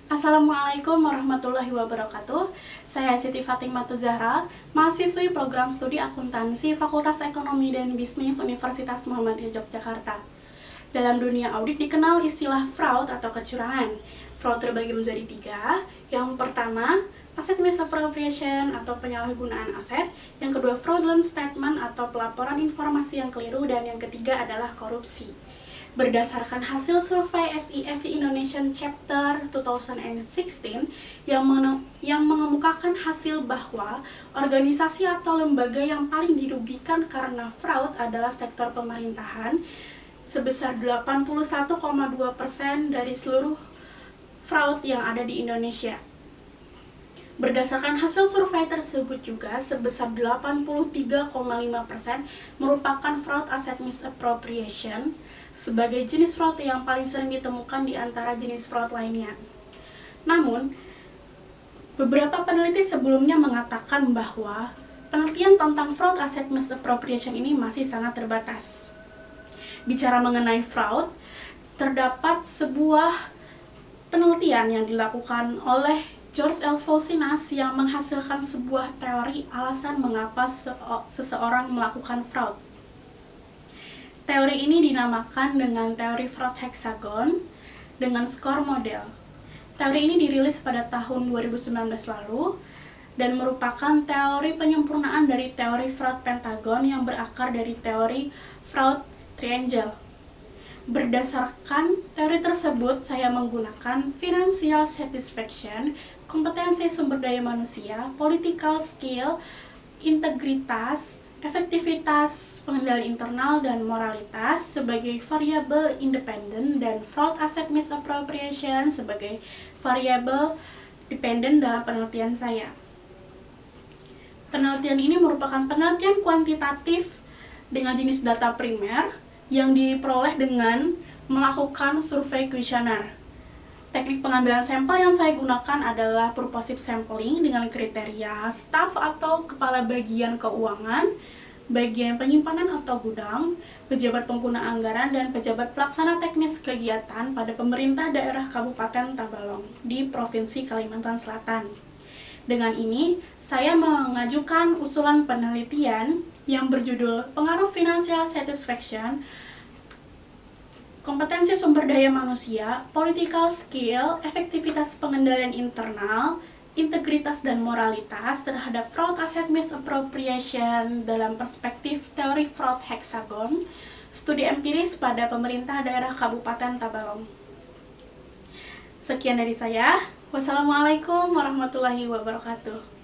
Assalamualaikum warahmatullahi wabarakatuh. Saya Siti Fatimah Zahra, mahasiswi program studi akuntansi Fakultas Ekonomi dan Bisnis Universitas Muhammadiyah Yogyakarta. Dalam dunia audit dikenal istilah fraud atau kecurangan. Fraud terbagi menjadi tiga. Yang pertama, asset misappropriation atau penyalahgunaan aset. Yang kedua, fraudulent statement atau pelaporan informasi yang keliru. Dan yang ketiga adalah korupsi. Berdasarkan hasil survei SIFI Indonesian Chapter 2016 yang mengemukakan hasil bahwa organisasi atau lembaga yang paling dirugikan karena fraud adalah sektor pemerintahan sebesar 81,2% dari seluruh fraud yang ada di Indonesia. Berdasarkan hasil survei tersebut juga, sebesar 83,5% merupakan fraud asset misappropriation sebagai jenis fraud yang paling sering ditemukan di antara jenis fraud lainnya. Namun, beberapa peneliti sebelumnya mengatakan bahwa penelitian tentang fraud asset misappropriation ini masih sangat terbatas. Bicara mengenai fraud, terdapat sebuah penelitian yang dilakukan oleh George L. Fousinas yang menghasilkan sebuah teori alasan mengapa seseorang melakukan fraud. Teori ini dinamakan dengan teori fraud hexagon dengan skor model. Teori ini dirilis pada tahun 2019 lalu dan merupakan teori penyempurnaan dari teori fraud pentagon yang berakar dari teori fraud triangle. Berdasarkan teori tersebut, saya menggunakan financial satisfaction, kompetensi sumber daya manusia, political skill, integritas, efektivitas, pengendali internal, dan moralitas sebagai variabel independen dan fraud asset misappropriation sebagai variabel dependen dalam penelitian saya. Penelitian ini merupakan penelitian kuantitatif dengan jenis data primer yang diperoleh dengan melakukan survei kuesioner. Teknik pengambilan sampel yang saya gunakan adalah purposive sampling dengan kriteria staf atau kepala bagian keuangan, bagian penyimpanan atau gudang, pejabat pengguna anggaran, dan pejabat pelaksana teknis kegiatan pada pemerintah daerah Kabupaten Tabalong di Provinsi Kalimantan Selatan. Dengan ini, saya mengajukan usulan penelitian yang berjudul Pengaruh Financial Satisfaction, kompetensi sumber daya manusia, political skill, efektivitas pengendalian internal, integritas dan moralitas terhadap fraud asset misappropriation dalam perspektif teori fraud hexagon, studi empiris pada pemerintah daerah Kabupaten Tabalong. Sekian dari saya. Wassalamualaikum warahmatullahi wabarakatuh.